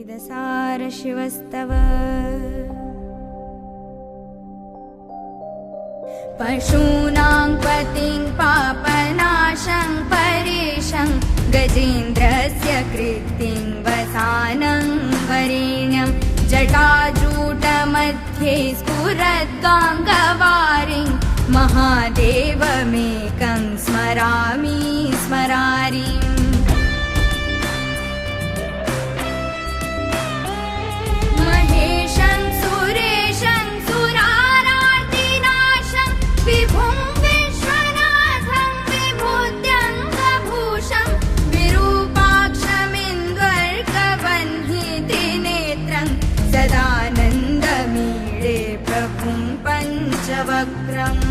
वेदसार शिवस्तव पशूनां पतिं पापनाशं परेशं गजेन्द्रस्य कृत्तिं वसानं वरेण्यं जटाजूटमध्ये स्फुरद्गाङ्गवारिं महादेवमेकं स्मरामि स्मरारिम् महेशं सुरेशं सुरारातिनाशं विभुं विश्वनाथं विभूत्यङ्गभूषं विरूपाक्षमिन्द्वर्गवह्नितिनेत्रं सदानन्दमीडे प्रभुं पञ्चवक्त्रम्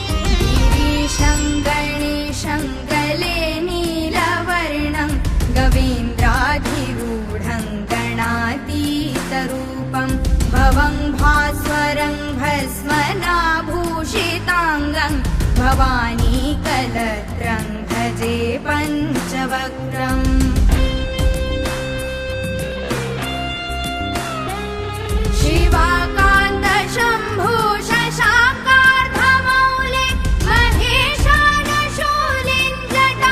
गिरीशं गणेशं गले नीलवर्णं गवीन्द्राधिरूढं गणातीतरूपं भवं भास्वरं भस्मनाभूषिताङ्गं भवानीकलत्रं भजे पञ्चवक्त्रम् शिवाकान्त शम्भो शशाङ्कार्धमौले महेशानशूलिं जटाजूटधारिं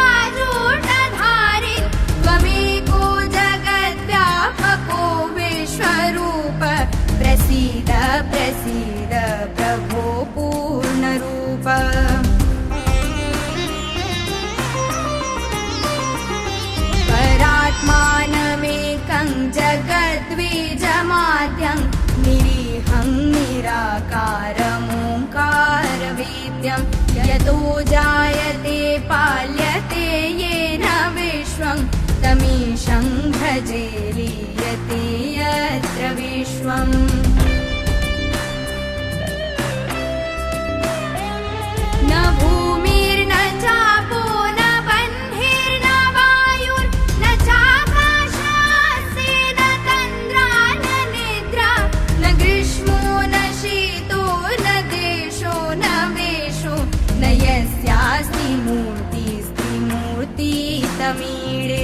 त्वमेको जगद्व्यापको विश्वरूप प्रसीद प्रसीद प्रभो पूर्णरूप परात्मानमेकं जगद्बीजमाद्यं निरीहं निराकारमोङ्कारवेद्यं यतो जायते पाल्यते येन विश्वं तमीशं भजे लीयते यत्र विश्वम् न भूमिर्न चापो न बन्धिर्न वायुर्न चाकाशास्ते न तन्द्रा न निद्रा न ग्रीष्मो न शीतो न देशो न वेशो न यस्यास्ति मूर्तिस्त्रिमूर्ति तमीडे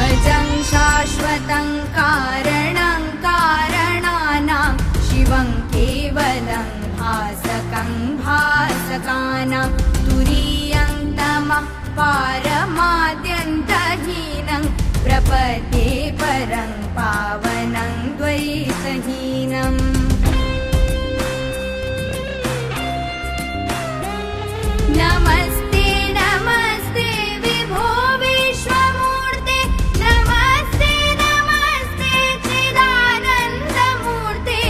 अजं शाश्वतं कारणं कारणानां शिवं केवलं भासकं भासकानां तुरीयं तमः पारमाद्यन्तहीनं प्रपद्ये परं पावनं द्वैतहीनम् नमस्ते नमस्ते विभो विश्वमूर्ते नमस्ते नमस्ते चिदानन्दमूर्ते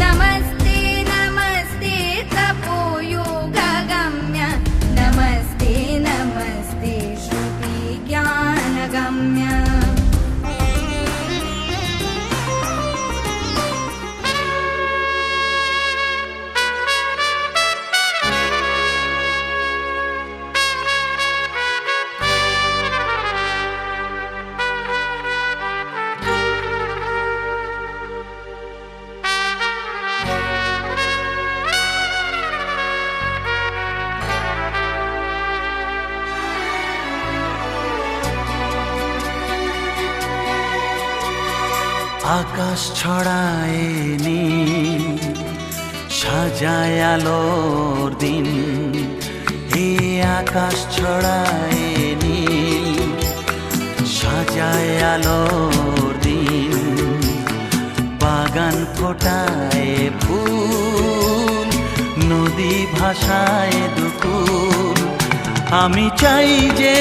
नमस्ते नमस्ते तपोयोगगम्य नमस्ते नमस्ते श्रुतिज्ञानगम्य আকাশ ছড়ায় নীল সাজায় আলোর দিন এ আকাশ ছড়ায় নীল সাজায় আলোর দিন বাগান ফোটায় ফুল নদী ভাসায় দুকুল আমি চাই যে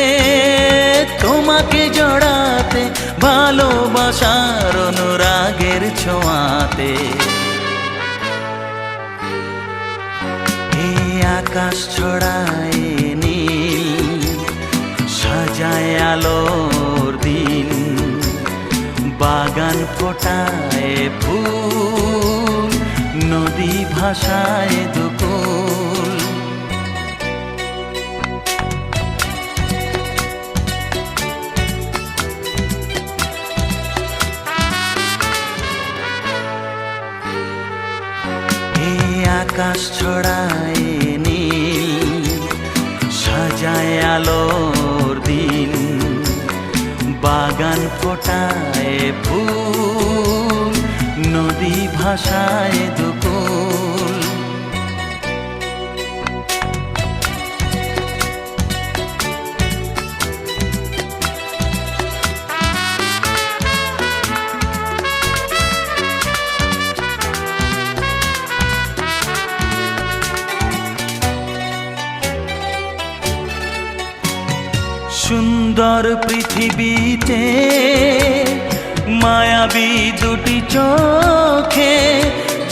তোমাকে জড়াতে ভালোবাসার অনুরাগের ছোঁয়াতে এই আকাশ ছড়ায় নীল সাজায় আলোর দিন বাগান ফোটায় ফুল নদী ভাসায় দুকুল আকাশ ছড়ায় নীল ফোটায় ফুল, নদী ভাষায় দুকুল। সুন্দর পৃথিবীতে মায়াবী দুটি চোখে,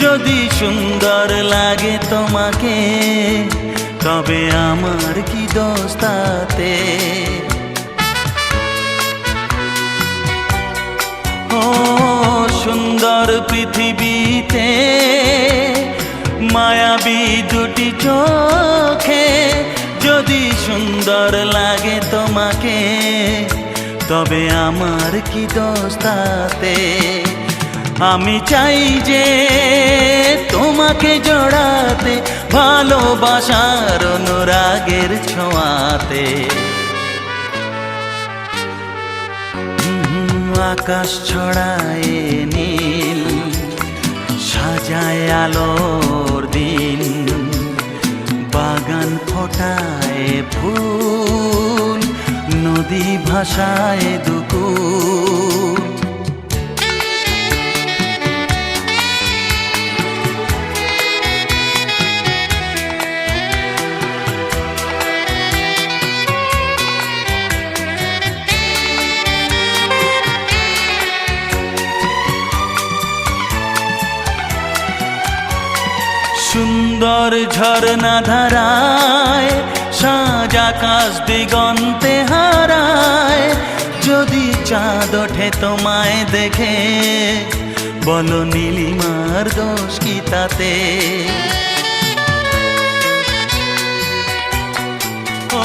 যদি সুন্দর লাগে তোমাকে তবে আমার কি দোষ তাতে? ও সুন্দর পৃথিবীতে মায়াবী দুটি চোখে, যদি সুন্দর লাগে তোমাকে তবে আমার কি দোষ তাতে? আমি চাই যে তোমাকে জড়াতে, ভালোবাসার অনুরাগের ছোঁয়াতে। আকাশ ছড়ায় নীল, সাজায় আলোর দিন, বাগান ফোটায় ফুল, নদী ভাষায় দুকুল। সুন্দর ঝরনা ধারায় সাজ আকাশ দিগন্তে হারায়, যদি চাঁদ ওঠে তোমায় দেখে বলো নীলিমার দোষ কি তাতে? ও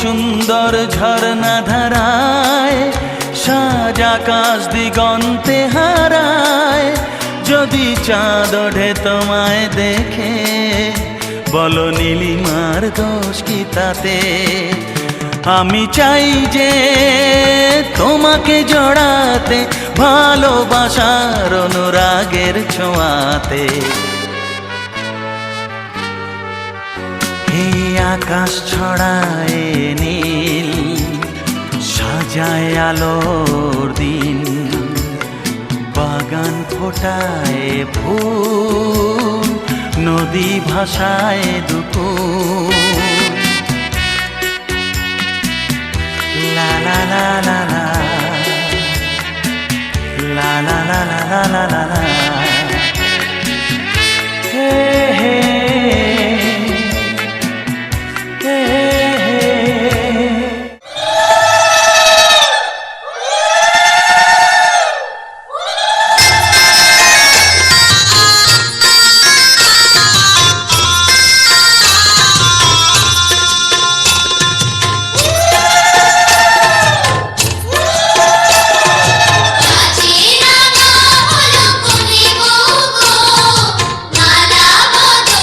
সুন্দর ঝরনা ধারায় সাজ আকাশ দিগন্তে হারায়, যদি চাঁদ ওঠে তোমায় দেখে বলো নীলিমার দোষ কি তাতে? আমি চাই যে তোমাকে জড়াতে, ভালোবাসার অনুরাগের ছোঁয়াতে। এই আকাশ ছড়ায় নীল, সাজায় আলোর দিন, বাগান ফোটায় ফুল, নদী ভাষায় দুকুল। লা লা লা লা লা, লা লা লা লা লা লা লা, হে হে হে হে। মালা বদল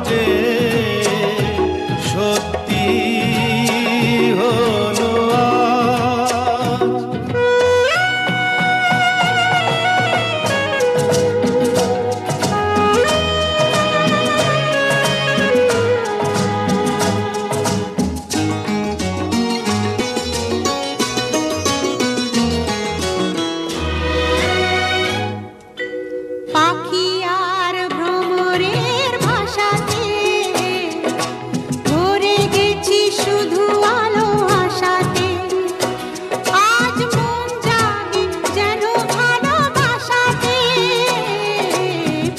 যে সত্যি হলো আজ। পাখি আর ভ্রমরের ভাষাতে ভরে গেছি শুধু আলো আশাতে। আজ মন জাগে যেন ভালোবাসাতে।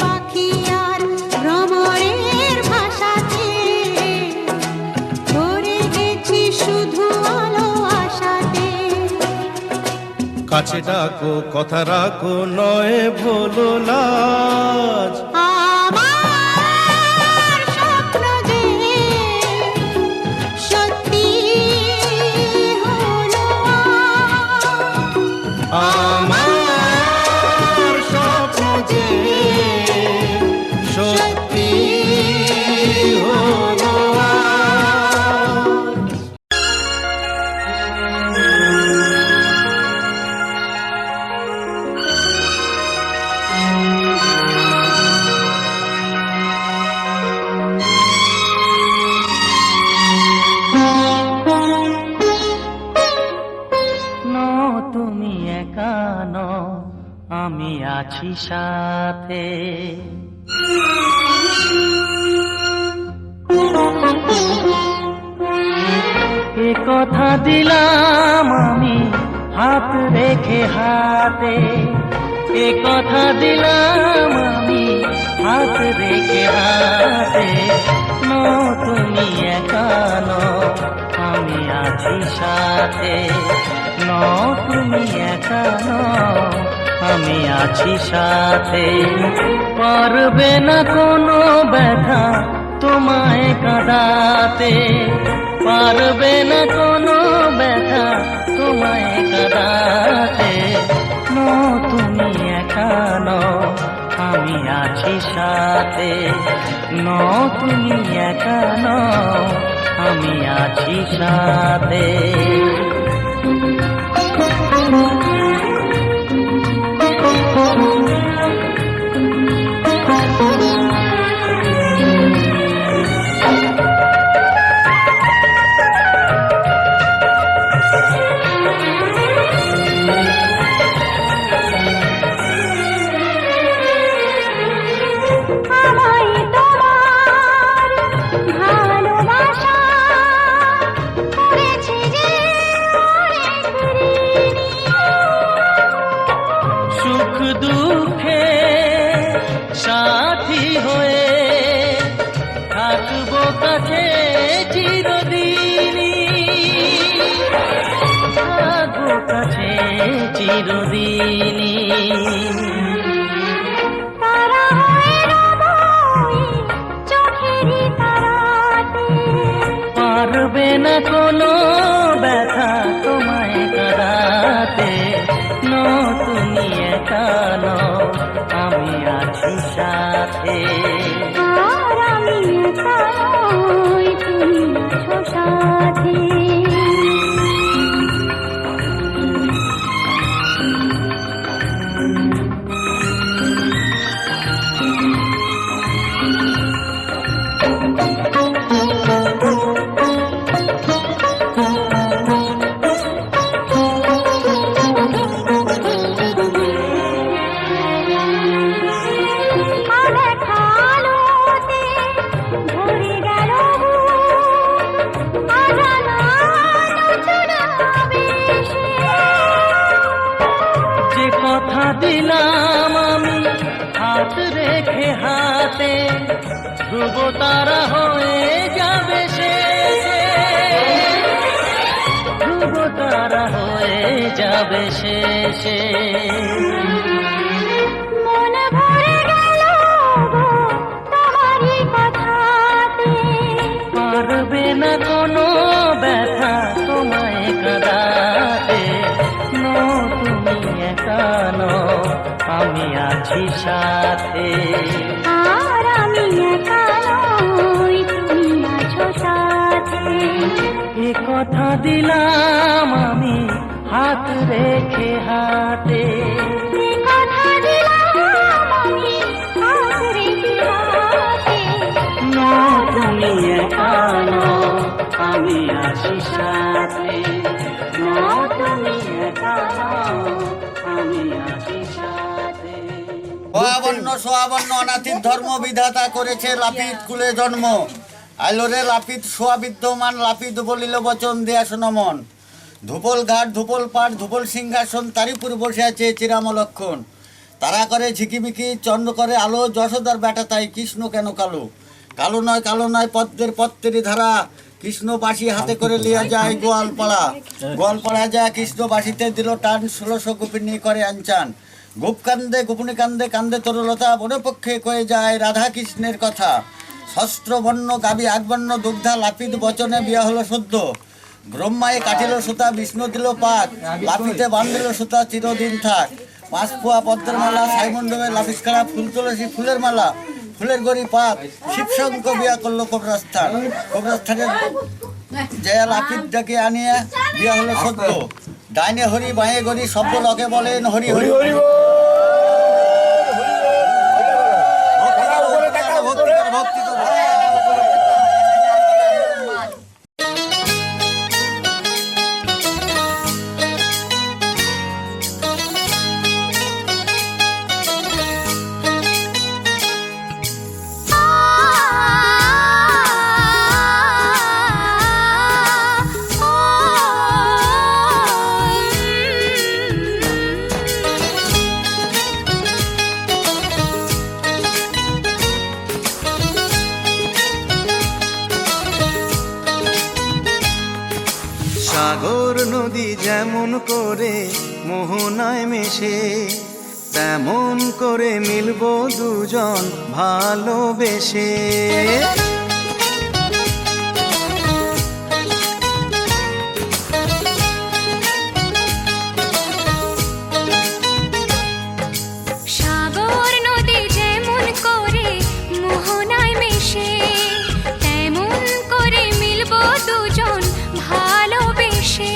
পাখি আর ভ্রমরের ভাষাতে ভরে গেছি শুধু আলো আশাতে। কাছে ডাকো কথা রাখো নয় ভোলো লাজ। আমার স্বপ্ন যে সত্যি হলো আমার স্বপ্ন যে সত্যি হলো আজ। তুমি একা নও, আমি আছি সাথে। এ কথা দিলাম আমি হাত রেখে হাতে। এ কথা দিলাম আমি হাত রেখে হাতে। তুমি একা নও, আমি আছি সাথে। তুমি একা নও, আমি আছি সাথে। পারবে না কোনো ব্যথা তোমায় কাঁদাতে। পারবে না কোনো ব্যথা তোমায় কাঁদাতে। তুমি একা নও, আমি আছি সাথে। তুমি একা নও, আমি আছি সাথে। আমায় তোমার ভালোবাসা করেছে যে অনেক ঋণী। সুখ দুঃখে সাথী হয়ে থাকবো কাছে চিরদিনই। থাকবো কাছে চিরদিনই। তারা হয়ে রব ওই চোখেরই তারাতে। পারবে না কোনো ব্যথা তোমায় কাঁদাতে। তুমি একা নও, আমি আছি সাথে। আর আমি একা নই, তুমি আছো সাথে। যে কথা দিলাম আমি হাত রেখে হাতে। ধ্রুব তারা হয়ে যাবে শেষে। ধ্রুব তারা হয়ে যাবে শেষে। মন ভরে গেল গো তোমারই কথাতে। পারবে না কোনো ব্যথা তোমায় কাঁদাতে। তুমি একা নও, আমি আছি সাথে। আর আমি একা নই, কথা দিলাম আমি হাত রেখে হাতে, কথা দিলাম আমি হাত রেখে হাতে। তুমি একা নও, আমি আছি সাথে, তুমি একা নও, আমি আছি সাথে। সোয়াবন্ন সোয়াবন্ন অনাথির ধর্ম বিধাতা করেছে লাপিত কুলে জন্ম। আইলোরে লাপিত সোয়া বিদ্যমান লাপিত বলিল বচন দেয়া শোনমন। ধুপল ঘাট ধুপল পাট ধুপল সিংহাসন তারিপুর বসে আছে চিরাম লক্ষণ। তারা করে ঝিকিমিকি চন্দ্র করে আলো যশোদার বেটা তাই কৃষ্ণ কেন কালো। কালো নয় পদ্মের পত্রেরই ধারা, কৃষ্ণ বাঁশি হাতে করে লিয়া যায় গোয়ালপাড়া যায় কৃষ্ণ বাঁশিতে দিল টান 1600 গোপিনী করে আনচান। গোপনী কান্দে তরুলতা বড় পক্ষে কয়ে যায় রাধা কৃষ্ণের কথা। শস্ত্র বর্ণ গাবি আগবর্ণ দুগ্ধা লাপিত বচনে বিয়া হলো সদ্য। ব্রহ্মায় কাটিল সুতা বিষ্ণু দিল পাক, লাপিতে বান্ধিল সুতা চিরদিন থাক। 5 পোয়া পদ্মের মালা সাইমন্ডবে লাপিত খাড়া ফুল তুলসী ফুলের মালা। ফুলের গড়ি পাপ শিবশঙ্ক বিয়া করলো কবরস্থানের জয়া লাপিত ডাকে আনিয়ে বিয়া হলো সদ্য। ডাইনে হরি বাঁয়ে গড়ি সভ্য লোকে বলেন হরি হরি হরি। ভক্তি তো সাগর নদী যেমন করে মোহনায় মেশে, তেমন করে মিলবো দুজন ভালোবেসে। সাগর নদী যেমন করে মোহনায় মেশে, তেমন করে মিলবো দুজন ভালোবেসে।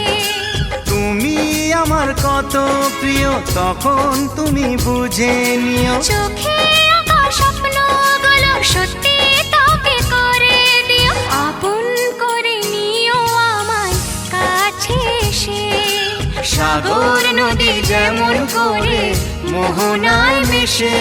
তুমি আমার কত প্রিয় তখন তুমি বুঝে নিও। চোখে আঁকা স্বপ্নগুলো সত্যি তোকে করে দিও। আপন করে নিও আমায় কাছে এসে। সাগর নদী যেমন করে মোহনায় মেশে।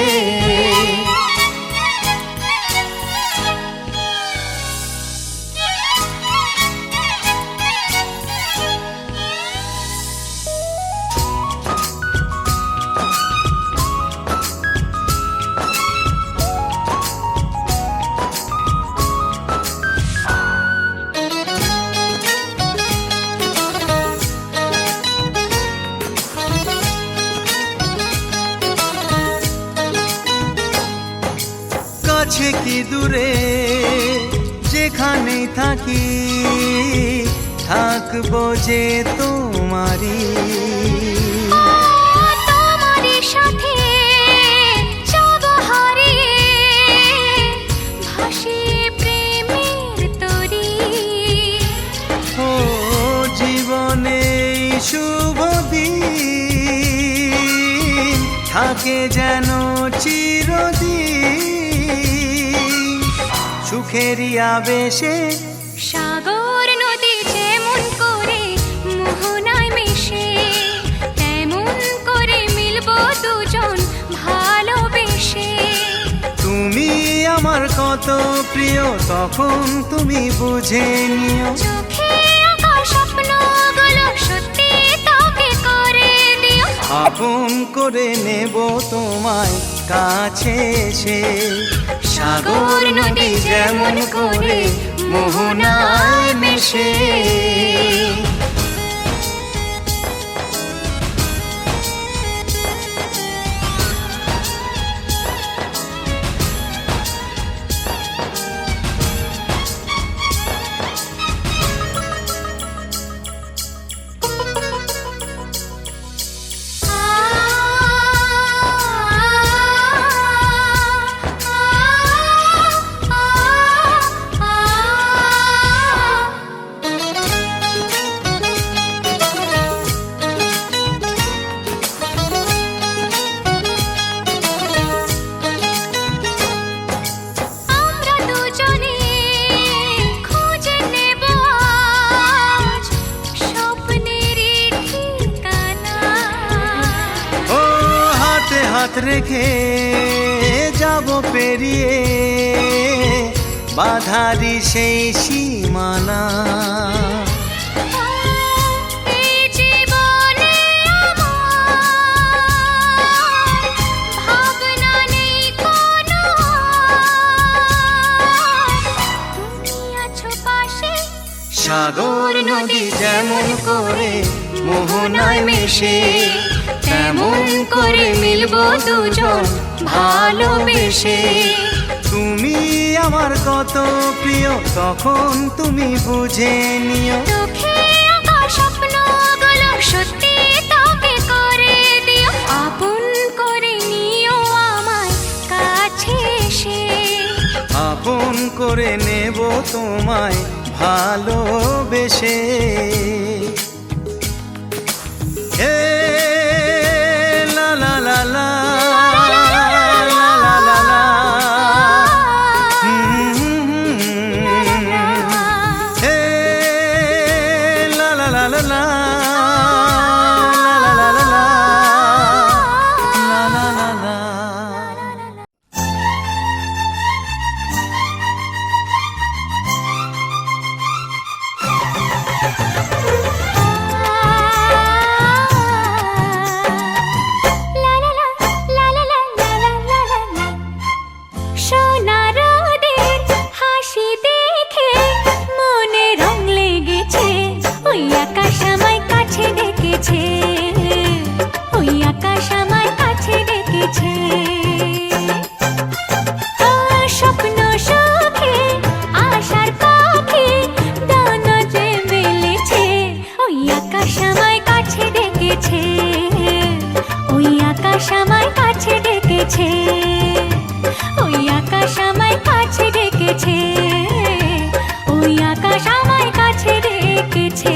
কাছে কি দূরে যেখানেই থাকি, থাকবো যে তোমারি। তোমারই সাথে যাব হারিয়ে, ভাসিয়ে প্রেমের তরী। ও জীবনে শুভ দিন থাকে যেন চিরদিন, সুখেরই আবেশে। সাগর নদী যেমন করে মোহনায় মেশে, তেমন করে মিলবো দুজন ভালোবেসে। তুমি আমার কত প্রিয় তখন তুমি বুঝে নিও। চোখে আঁকা স্বপ্নগুলো সত্যি তোকে করে দিও। আপন করে নেব তোমায় কাছে এসে। সাগর নদী যেমন করে মোহনায় মেশে। রেখে যাব পেরিয়ে বাধারি সেই সীমানা। এই জীবনে আমার ভাবনা নেই কোনো, তুমি আছো পাশে। সাগর নদী যেমন করে মোহনায় মেশে, তেমন করে মিলবো দুজন ভালোবেসে। তুমি আমার কত প্রিয় তখন তুমি বুঝে নিও। চোখে আঁকা স্বপ্নগুলো সত্যি তোকে করে দিও, আপন করে নিও আমায় কাছে এসে। আপন করে নেব তোমায় ভালোবেসে। হে লা লা লা লা লা লা লা লা। হে লা লা লা লা লা লা লা লা লা লা লা লা লা। সোনা রোদের হাসি দেখে মনে রং লেগেছে, ওই আকাশ আমায় কাছে ডেকেছে, ওই আকাশ আমায় কাছে ডেকেছে। স্বপ্ন সুখে আশার পাখি ডানা যে মেলেছে, ওই আকাশ আমায় কাছে ডেকেছে, ওই আকাশ আমায় কাছে ডেকেছে, ওই আকাশ আমায় কাছে ডেকেছে, ওই আকাশ আমায় কাছে ডেকেছে।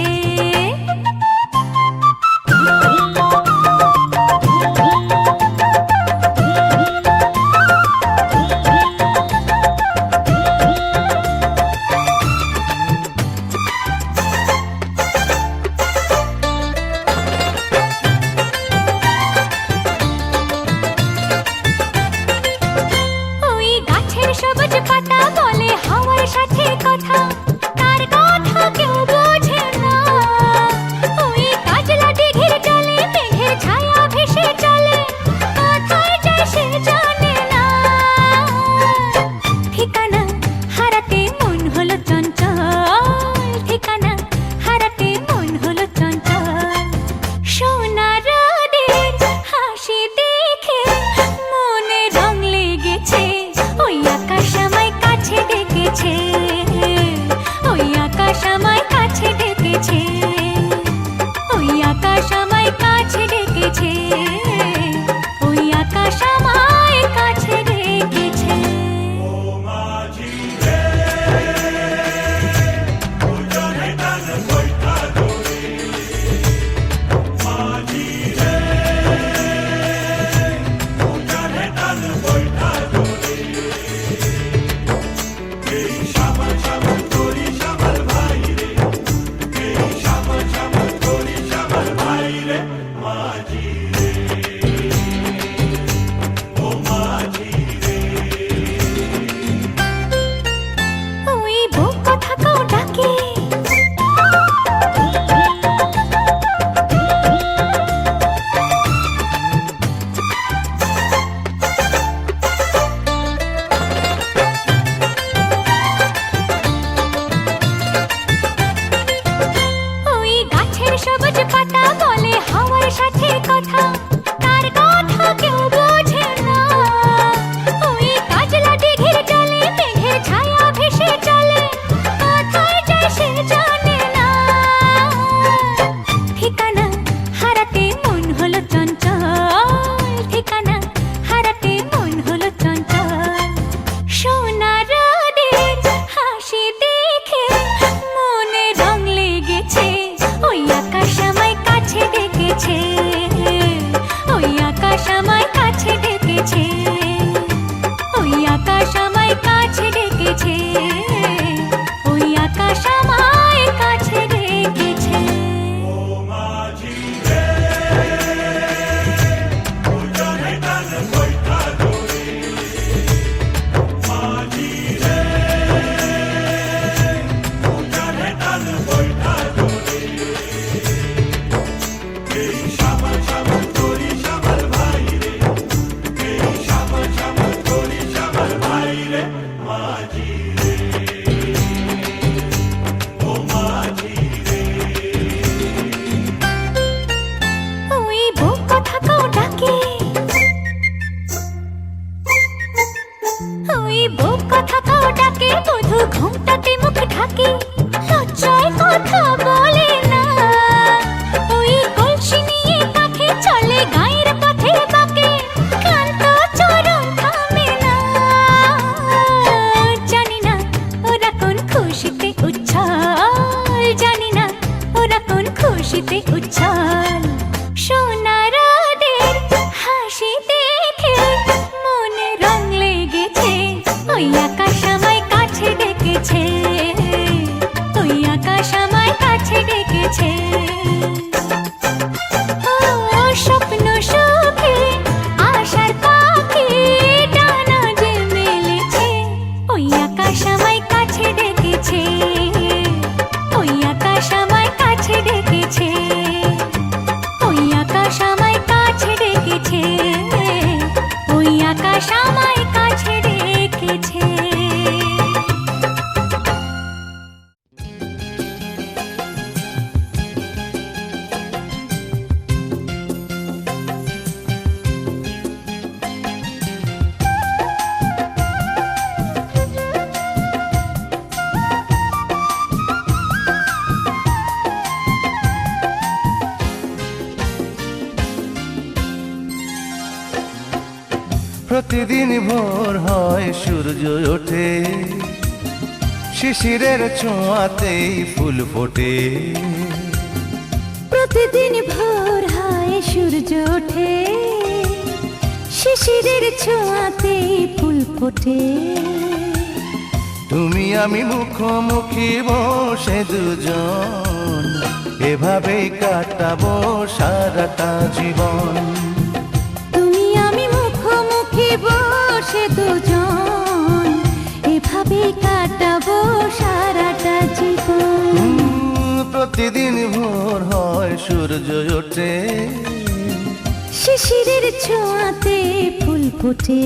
ওই গাছের সবুজ পাতা বলে হাওয়ার সাথে কথা, তার কথা কেউ বোঝে না। ওই কাজলা দিঘির জলে মেঘের ছায়া ভেসে চলে, কোথায় যায় সে জানে না। ঠিকানা হারাতে মন হলো চঞ্চল, ঠিকানা হারাতে মন হলো চঞ্চল। সোনা রোদের হাসি দেখে মনে রং লেগেছে, ওই আকাশ আমায় কাছে ডেকেছে, ওই আকাশ আমায় কাছে ডেকেছে, ওই আকাশ আমায় কাছে ডেকেছে, ওই আকাশ আমায় কাছে ডেকেছে। ওই বুক কথাকেও ডাকে, ওই গাছের সবুজ পাতা বলে হাওয়ার সাথে কথা, তার কথা কেউ বোঝে না। ওই কাজলা দিঘির জলে মেঘের ছায়া ভেসে চলে, কোথায় যায় সে জানে না। ঠিকানা হারাতে মন হলো চঞ্চল, ঠিকানা হারাতে মন হলো চঞ্চল। সোনা রোদের হাসি দেখে মনে রং লেগেছে, ওই আকাশ আমায় কাছে ডেকেছে, ওই আকাশ আমায় কাছে ডেকেছে, ওই আকাশ আমায় কাছে ডেকেছে, ওই আকাশ আমায় কাছে ডেকেছে। ও মাঝি রে, ও জনে টান হাতে মুখ ঢাকি লজ্জায় কথা বলে না ওই কলসি নিয়ে কাঁধে চলে গায়ের পথে বাঁকে ক্লান্ত চরণ থামে না জানি না ওরা কোন খুশিতে উচ্ছল জানি না ওরা কোন খুশিতে উচ্ছল সোনারাদের হাসি দেখে মনে রং লেগেছে ওই আকাশ আমায় কাছে ডেকেছে ওই আকাশ আমায় কাছে ডেকেছে ও স্বপ্ন সুখে আশার পাখি ডানা যে মেলেছে ওই আকাশ আমায় কাছে ডেকেছে ওই আকাশ আমায় কাছে ডেকেছে ওই আকাশ আমায় কাছে ডেকেছে ওই আকাশ আমায় কাছে ডেকেছে প্রতিদিন ভোর হয় সূর্য ওঠে শিশিরের ছোঁয়াতেই ফুল ফোটে প্রতিদিন ভোর হয় সূর্য ওঠে শিশিরের ছোঁয়াতে ফুল ফোটে তুমি আমি মুখোমুখি বসে দুজন এভাবেই কাটাবো সারাটা জীবন তুমি আমি মুখোমুখি বসে দুজন এভাবে কাটাবো সারাটা জীবন প্রতিদিন ভোর হয় সূর্য ওঠে শিশিরের ছোঁয়াতে ফুল ফোটে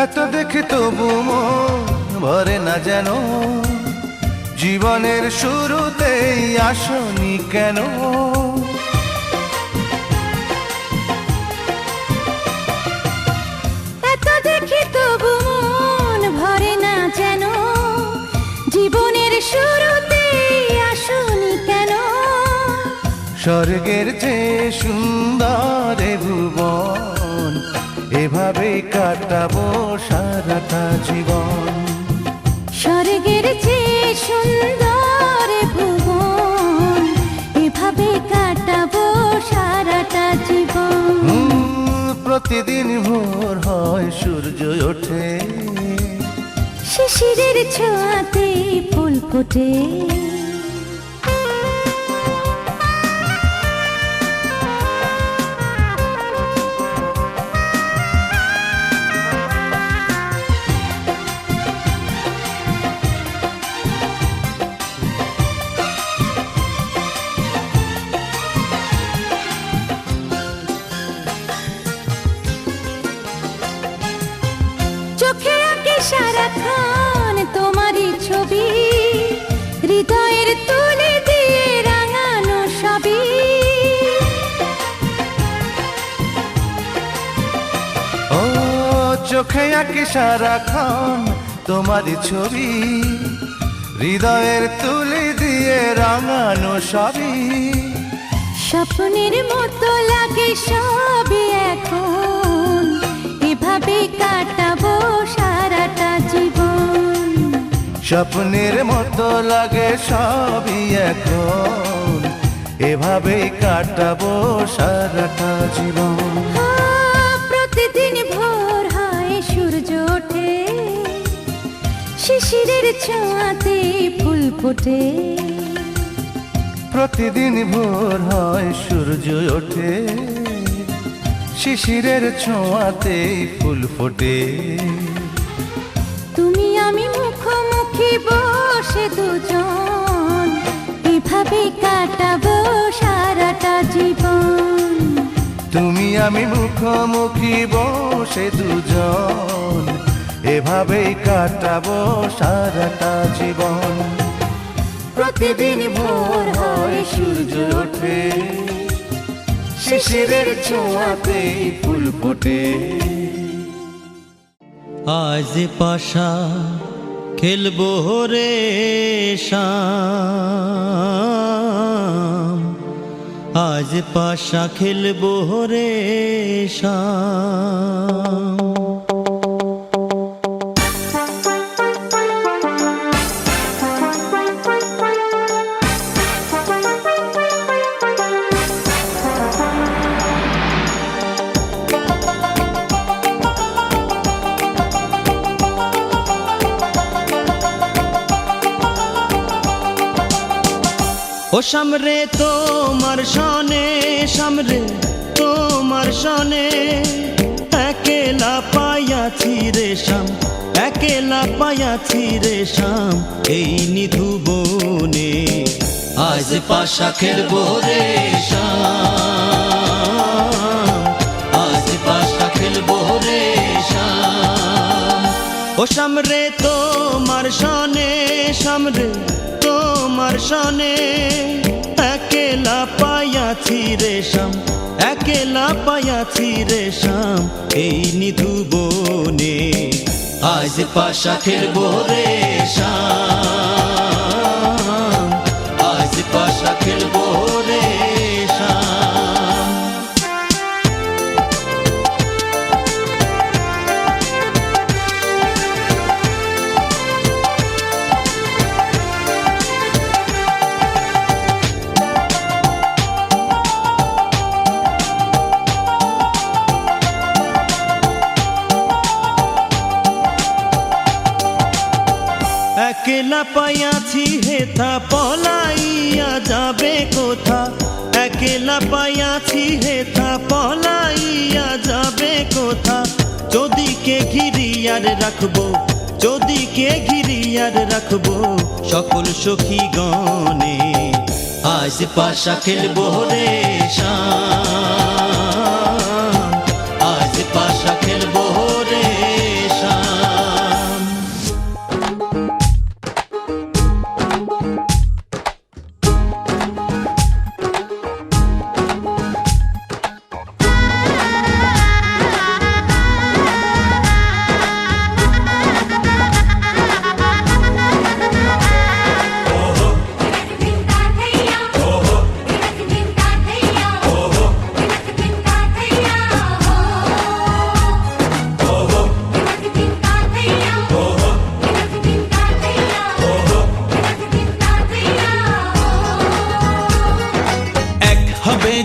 এত দেখে তবু মন ভরে না যেন জীবনের শুরুতেই আসনি কেন এত দেখি তবু মন ভরে না যেন জীবনের শুরুতে আসনি কেন স্বর্গের চেয়ে সুন্দর এ ভুবন এভাবেই কাটাবো সারাটা জীবন স্বর্গের চেয়ে সুন্দর ভুবন এভাবে কাটাবো সারাটা জীবন প্রতিদিন ভোর হয় সূর্য ওঠে শিশিরের ছোঁয়াতে ফুল ফোটে চোখে আঁকে সারাক্ষণ তোমারই ছবি হৃদয়ের তুলে দিয়ে রাঙানো সবই ও চোখে আঁকি সারাক্ষণ তোমারই ছবি হৃদয়ের তুলে দিয়ে রাঙানো সবই স্বপ্নের মতো লাগে সবই এখন এভাবে কাটাবো সারাটা জীবন স্বপ্নের মতো লাগে সবই এখন এভাবেই কাটাবো সারাটা জীবন প্রতিদিন ভোর হয় সূর্য ওঠে শিশিরের ছোঁয়াতে ফুল ফোটে প্রতিদিন ভোর হয় সূর্য ওঠে শিশিরের ছোঁয়াতে ফুল ফোটে তুমি আমি মুখোমুখি বসে দুজন এভাবে কাটাবো সারাটা জীবন আমি মুখোমুখি বসে দুজন, এভাবেই কাটাবো সারাটা জীবন। প্রতিদিন ভোর হয় সূর্য ওঠে, শিশিরের ছোঁয়াতেই ফুল ফোটে। আজ পাশা খেলবো রে শাম, আজ পাশা খেলবো রে শাম। ও সামরে তোমার সনে, সামরে তোমার সনে, একেলা পায়াছি রে শাম, একেলা পায়াছি রে শাম, এই নিধু বনে। আজ পাশা খেলবো রে শাম, আজ পাশা খেলবো রে শাম। ও সামরে তোমার সনে, সামরে তোমার সনে, একেলা পায়াছি রে শাম, একেলা পায়াছি রে শাম, এই নিধু বনে। আজ পাশা খেলবো রে শাম, আজ পাশা খেলবো রে শাম। একেলা পাইয়াছি হেথা পলাইয়া যাবে কোথা, একেলা পাইয়াছি হেথা পলাইয়া যাবে কোথা। যদিকে ঘিরিয়ার রাখবো, যদিকে ঘিরিয়ার রাখবো সকল সখী গণে। আজ পাশা খেলবো রে শাম, আজ পাশা খেলবো রে শাম।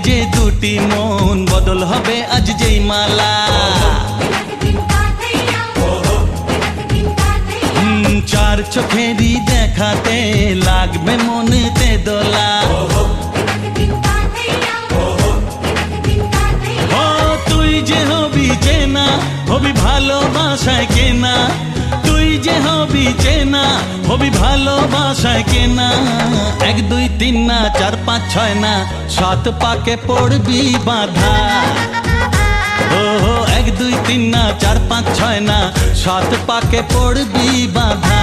যে দুটি মন বদল হবে আজ যেই মালা, চার চোখেরই দেখাতে লাগবে মনেতে দোলা। ও তুই যে হবি চেনা, হবি ভালোবাসায় কেনা, তুই যে হবি চেনা, হবি ভালোবাসায় কেনা। 1 2 3 না 4 5 6 না 7 পাকে পড়বি বাঁধা। ও 1 2 3 না 4 5 6 না 7 পাকে পড়বি বাঁধা।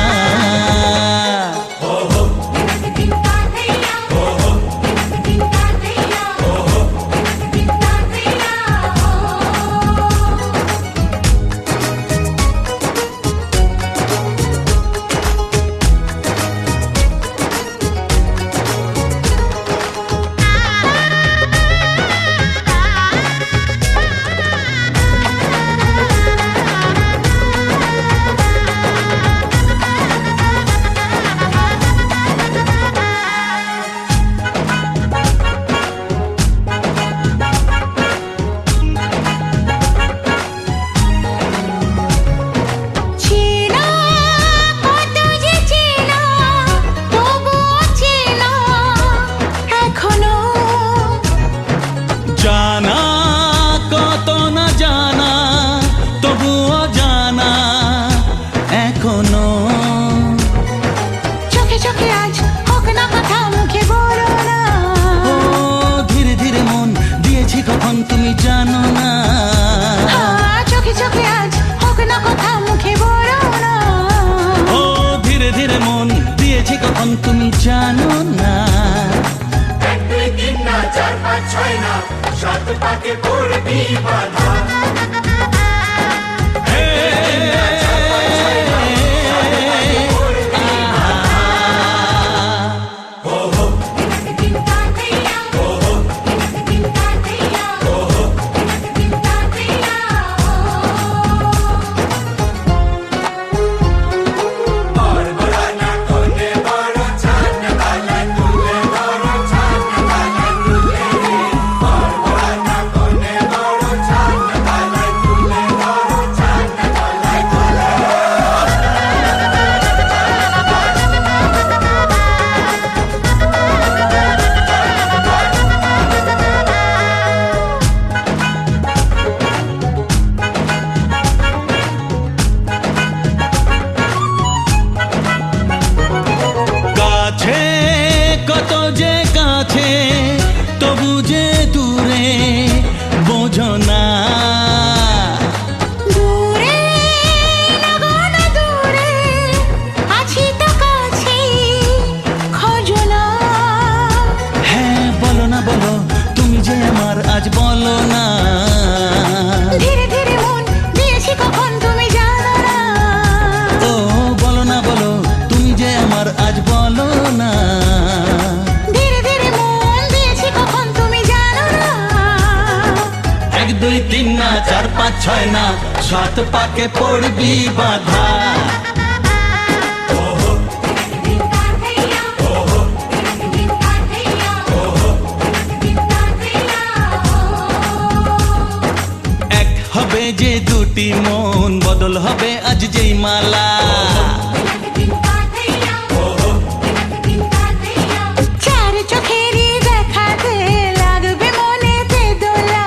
চার পাঁচ ছয় না সাত পাকে পড়বি বাধা কাছে কত যে কাছে তবু যে দূরে বোঝো না দূরে লাগান দূরে আছি তো কাছে খোঁজো না হ্যাঁ বলো না বলো তুমি যে আমার আজ বলো না ধীরে ধীরে মন দিয়েছি কখন তুমি জানো না ও বলো না বলো তুমি যে আমার আজ বলো না ধীরে ধীরে মন দিয়েছি কখন তুমি জানো না এক দুই তিন না চার পাঁচ ছয় না সাত পাকে পড়বি বাধা এক হবে যে দুটি মন বদল হবে আজ যেই মালা চার চোখেরই দেখাতে লাগবে মনেতে দোলা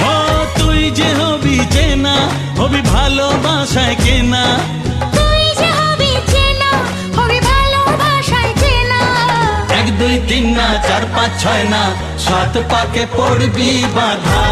ও তুই যে হবি চেনা হবি ভালোবাসায় কেনা তুই যে হবি চেনা হবি ভালোবাসায় চেনা এক দুই তিন না চার পাঁচ ছয় না সাত পাকে পড়বি বাধা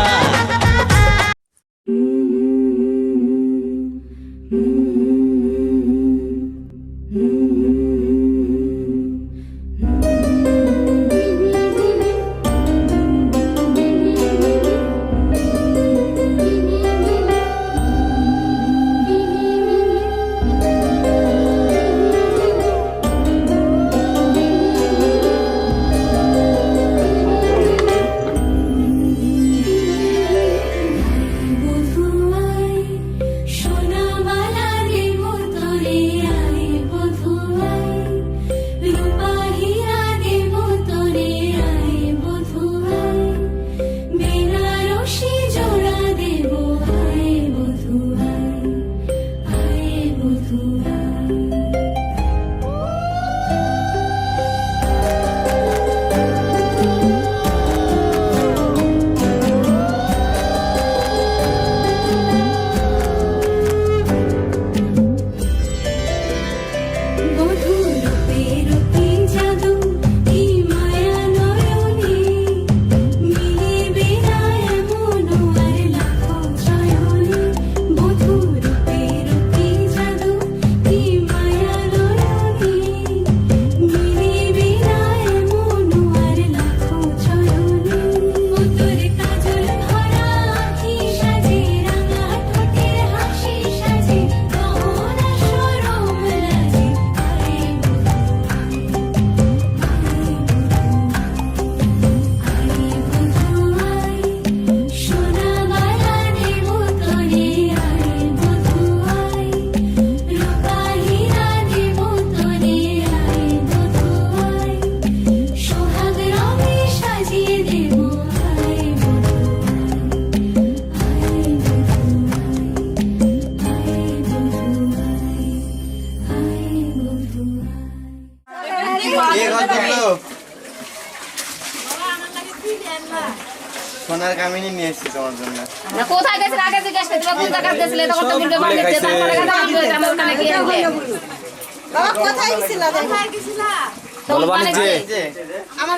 সোনার কামিনী নিয়ে এসেছি তোমার জন্য। না কোথায় গেছিলে আগে জিজ্ঞেস করতে কোন জায়গায় গেছিলে তখন তো বলবে মানে যে তারপরে কথা বলবে আমার ওখানে গিয়ে বাবা কোথায় গেছিলা কোথায় গেছিলা বলবা না যে আমার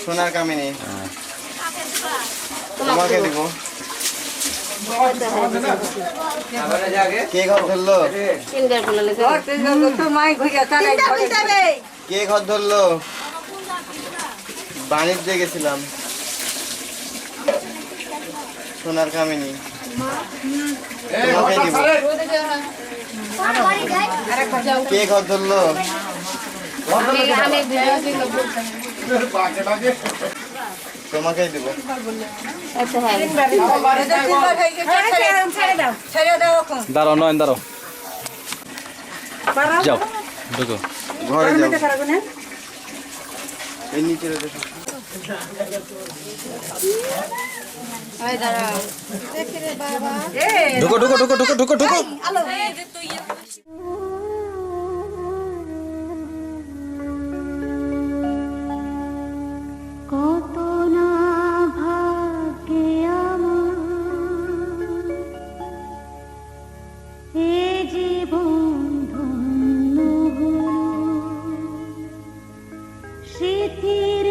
সোনার কামিনী তোমাকে দেবো। কে ঘর ফেললো? তিন গাড়ি বলে তোমায় ঘুরে তারাই কে ঘর ধরলো? বাণিজ্যে গেছিলাম। সোনার কামিনী তোমাকে দিব। কে ঘর ধরলো? তোমাকেই দিব। দাঁড়াও নয়ন দাঁড়াও, যাও ঢুকো ঘরে যাও। এই নিচে দেখো। ঢুকো ঢুকো ঢুকো ঢুকো ঢুকো ঢুকো। কত না ভাগ্যে আমার এ জীবন ধন্য হলো স্মৃতির